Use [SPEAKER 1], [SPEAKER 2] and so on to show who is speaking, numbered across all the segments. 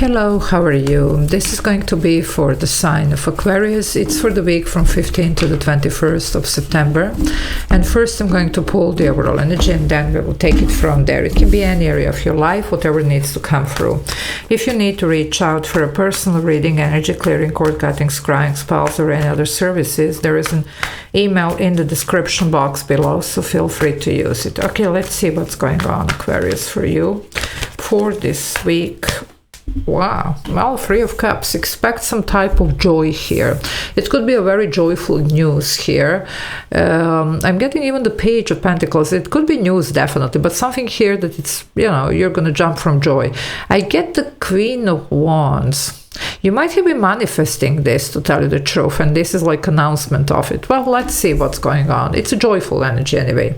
[SPEAKER 1] Hello, how are you? This is going to be for the sign of Aquarius. It's for the week from 15th to the 21st of September. And first I'm going to pull the overall energy and then we will take it from there. It can be any area of your life, whatever needs to come through. If you need to reach out for a personal reading, energy clearing, cord cutting, scrying, spells, or any other services, there is an email in the description box below, so feel free to use it. Okay, let's see what's going on, Aquarius, for you for this week. Wow, well, Three of Cups. Expect some type of joy here. It could be a very joyful news here. I'm getting even the Page of Pentacles. It could be news, definitely, but something here that it's, you're going to jump from joy. I get the Queen of Wands. You might have been manifesting this, to tell you the truth, and this is like announcement of it. Well, let's see what's going on. It's a joyful energy anyway.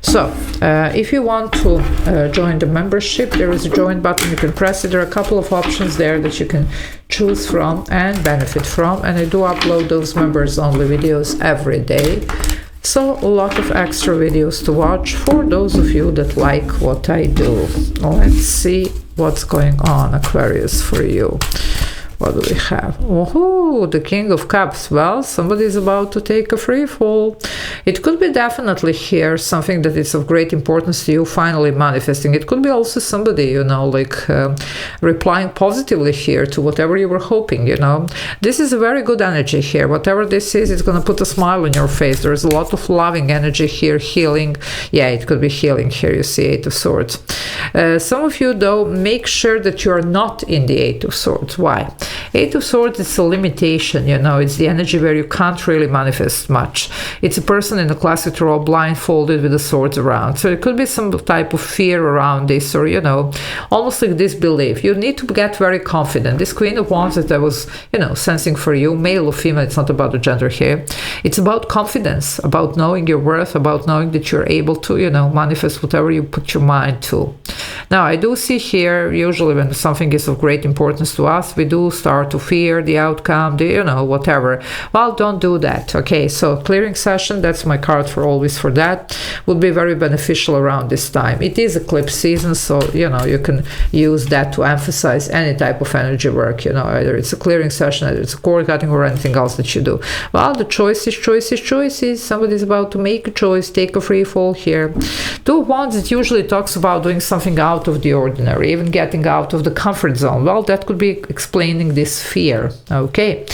[SPEAKER 1] So, if you want to join the membership, there is a join button. You can press it. There are a couple of options there that you can choose from and benefit from, and I do upload those members-only videos every day. So, a lot of extra videos to watch for those of you that like what I do. Let's see what's going on, Aquarius, for you. What do we have? Oh, the King of Cups. Well, somebody's about to take a free fall. It could be definitely here something that is of great importance to you finally manifesting. It could be also somebody, replying positively here to whatever you were hoping, This is a very good energy here. Whatever this is, it's going to put a smile on your face. There's a lot of loving energy here, healing. Yeah, it could be healing here. You see Eight of Swords. Some of you, though, make sure that you are not in the Eight of Swords. Why? Eight of Swords is a limitation, it's the energy where you can't really manifest much. It's a person in a classic role blindfolded with the swords around. So it could be some type of fear around this, or, almost like disbelief. You need to get very confident. This Queen of Wands that I was, sensing for you, male or female, it's not about the gender here. It's about confidence, about knowing your worth, about knowing that you're able to, manifest whatever you put your mind to. Now, I do see here, usually when something is of great importance to us, we do start to fear the outcome, whatever. Well, don't do that. Okay, so clearing session, that's my card for always for that, would be very beneficial around this time. It is eclipse season, so, you can use that to emphasize any type of energy work, either it's a clearing session, either it's a cord cutting or anything else that you do. Well, the choices. Somebody's about to make a choice, take a free fall here. Two of Wands, it usually talks about doing something out of the ordinary, even getting out of the comfort zone. Well, that could be explaining this fear. Okay.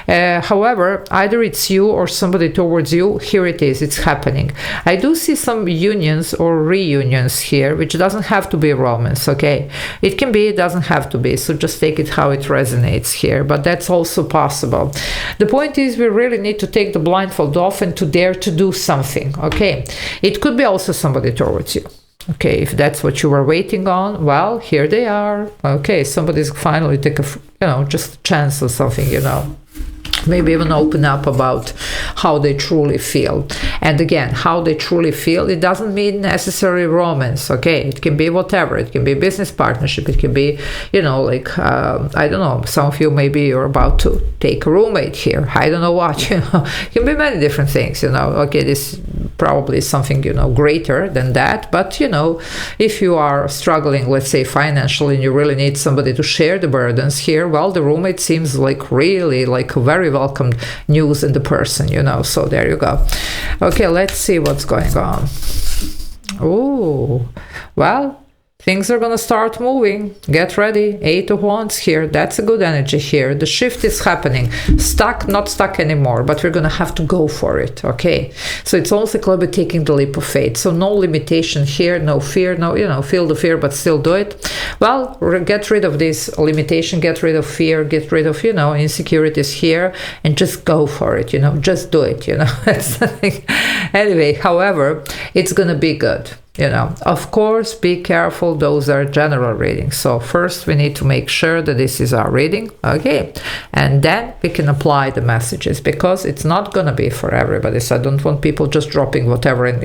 [SPEAKER 1] However, either it's you or somebody towards you. Here it is. It's happening. I do see some unions or reunions here, which doesn't have to be romance. Okay. It can be, it doesn't have to be. So just take it how it resonates here. But that's also possible. The point is we really need to take the blindfold off and to dare to do something. Okay. It could be also somebody towards you. Okay, if that's what you were waiting on, well, here they are. Okay, somebody's finally take a, just a chance or something, Maybe even open up about how they truly feel. And again, how they truly feel, it doesn't mean necessarily romance, okay? It can be whatever. It can be business partnership. It can be, I don't know, some of you maybe you're about to take a roommate here. I don't know what, It can be many different things, Okay, this probably is something, greater than that. But, if you are struggling, let's say financially, and you really need somebody to share the burdens here, well, the roommate seems like really like a very welcome news in the person, so there you go. Okay, let's see what's going on. Oh, well, things are going to start moving. Get ready. Eight of Wands here. That's a good energy here. The shift is happening. Stuck, not stuck anymore, but we're going to have to go for it. Okay. So it's almost like a little bit taking the leap of faith. So no limitation here, no fear, no, feel the fear, but still do it. Well, get rid of this limitation, get rid of fear, get rid of, insecurities here and just go for it, just do it, That's the thing. Anyway, however, it's going to be good. Of course, be careful. Those are general readings. So first we need to make sure that this is our reading. Okay. And then we can apply the messages because it's not going to be for everybody. So I don't want people just dropping whatever in,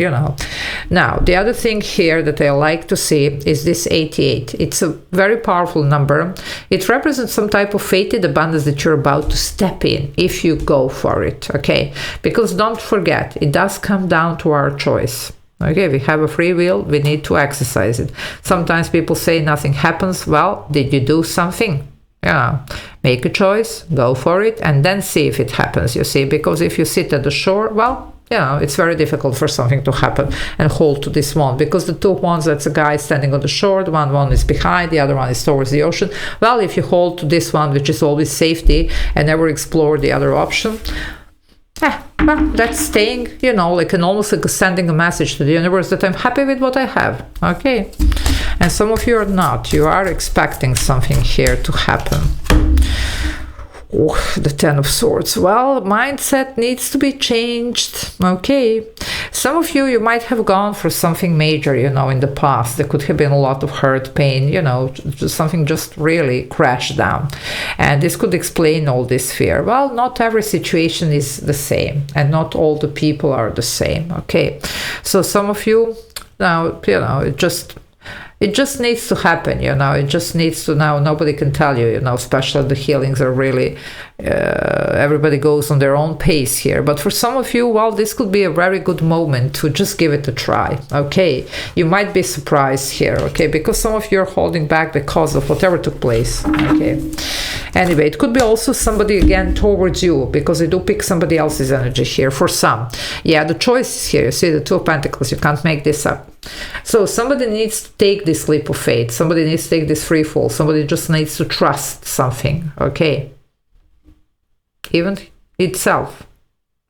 [SPEAKER 1] Now, the other thing here that I like to see is this 88. It's a very powerful number. It represents some type of fated abundance that you're about to step in if you go for it. Okay. Because don't forget, it does come down to our choice. Okay, we have a free will, we need to exercise it. Sometimes people say nothing happens. Well, did you do something? Yeah, make a choice, go for it, and then see if it happens, you see, because if you sit at the shore, well, it's very difficult for something to happen and hold to this one, because the two wands, that's a guy standing on the shore, the one is behind, the other one is towards the ocean. Well, if you hold to this one, which is always safety, and never explore the other option, well, that's staying, like almost like sending a message to the universe that I'm happy with what I have, okay? And some of you are not. You are expecting something here to happen. The Ten of Swords. Well, mindset needs to be changed, okay? Some of you might have gone for something major, in the past. There could have been a lot of hurt, pain, something just really crashed down. And this could explain all this fear. Well, not every situation is the same, and not all the people are the same, okay? So some of you, now, it just needs to happen, it just needs to, now nobody can tell you, especially the healings are really, everybody goes on their own pace here. But for some of you, well, this could be a very good moment to just give it a try, okay? You might be surprised here, okay? Because some of you are holding back because of whatever took place, okay? Anyway, it could be also somebody again towards you, because they do pick somebody else's energy here for some. Yeah, the choice is here. You see the Two of Pentacles, you can't make this up. So somebody needs to take this leap of faith. Somebody needs to take this free fall. Somebody just needs to trust something, okay? Even itself.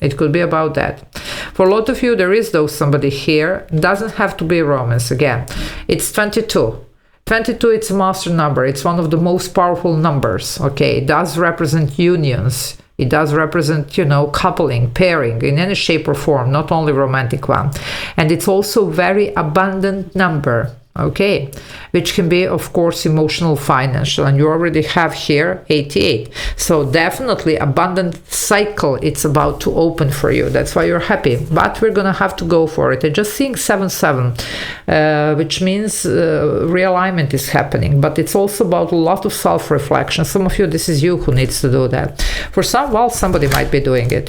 [SPEAKER 1] It could be about that. For a lot of you, there is though somebody here. It doesn't have to be romance again. It's 22. 22, it's a master number. It's one of the most powerful numbers, okay? It does represent unions. It does represent, coupling, pairing in any shape or form, not only romantic one. And it's also very abundant number, okay? Which can be, of course, emotional, financial. And you already have here 88. So definitely abundant cycle it's about to open for you. That's why you're happy. But we're going to have to go for it. I'm just seeing 7-7, which means realignment is happening. But it's also about a lot of self-reflection. Some of you, this is you who needs to do that. For some, well, somebody might be doing it,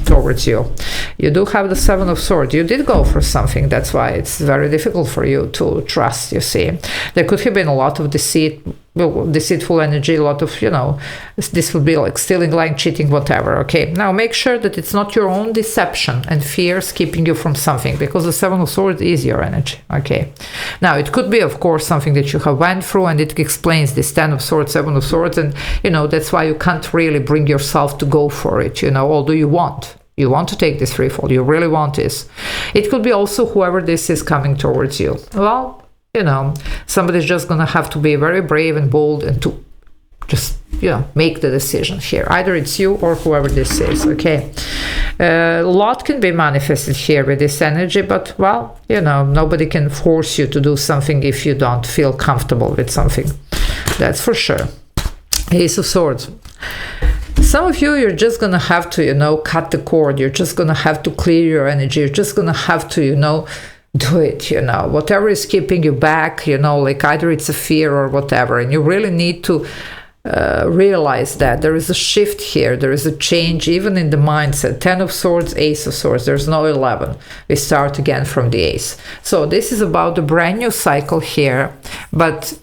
[SPEAKER 1] towards you. You do have the Seven of Swords. You did go for something. That's why it's very difficult for you to trust, you see. There could have been a lot of deceitful energy, a lot of, this would be like stealing, lying, cheating, whatever, okay? Now, make sure that it's not your own deception and fears keeping you from something, because the Seven of Swords is your energy, okay? Now, it could be, of course, something that you have went through, and it explains this Ten of Swords, Seven of Swords, and, that's why you can't really bring yourself to go for it, although you want. You want to take this free fall. You really want this. It could be also whoever this is coming towards you. Well, somebody's just going to have to be very brave and bold and to just, make the decision here. Either it's you or whoever this is, okay? A lot can be manifested here with this energy, but, well, nobody can force you to do something if you don't feel comfortable with something. That's for sure. Ace of Swords. Some of you, you're just going to have to, cut the cord. You're just going to have to clear your energy. You're just going to have to, do it, whatever is keeping you back, like either it's a fear or whatever. And you really need to realize that there is a shift here. There is a change even in the mindset. 10 of Swords, Ace of Swords. There's no 11. We start again from the Ace. So this is about a brand new cycle here. But,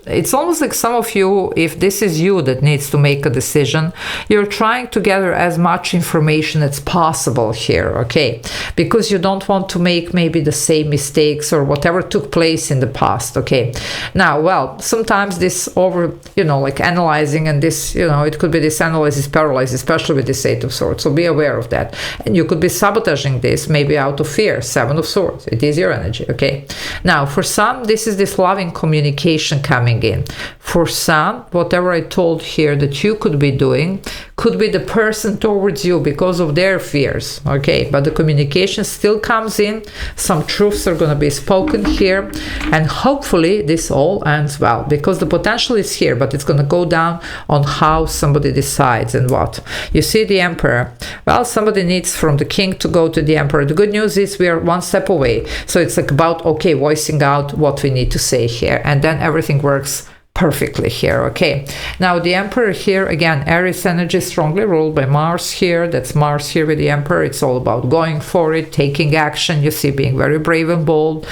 [SPEAKER 1] it's almost like some of you, if this is you that needs to make a decision, you're trying to gather as much information as possible here, okay? Because you don't want to make maybe the same mistakes or whatever took place in the past, okay? Now, well, sometimes this like analyzing and this, it could be this analysis paralysis, especially with this Eight of Swords. So be aware of that. And you could be sabotaging this maybe out of fear. Seven of Swords. It is your energy, okay? Now, for some, this is this loving communication coming in. For some, whatever I told here that you could be doing could be the person towards you because of their fears, okay? But the communication still comes in. Some truths are going to be spoken here, and hopefully this all ends well, because the potential is here, but it's going to go down on how somebody decides and what. You see the Emperor. Well, somebody needs from the King to go to the Emperor. The good news is we are one step away. So it's like about, okay, voicing out what we need to say here, and then everything works perfectly here. Okay, now the Emperor here, again, Aries energy, strongly ruled by Mars here. That's Mars here with the Emperor. It's all about going for it, taking action, you see, being very brave and bold.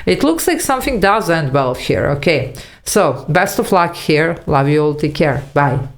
[SPEAKER 1] It looks like something does end well here. Okay, so best of luck here. Love you all. Take care. Bye.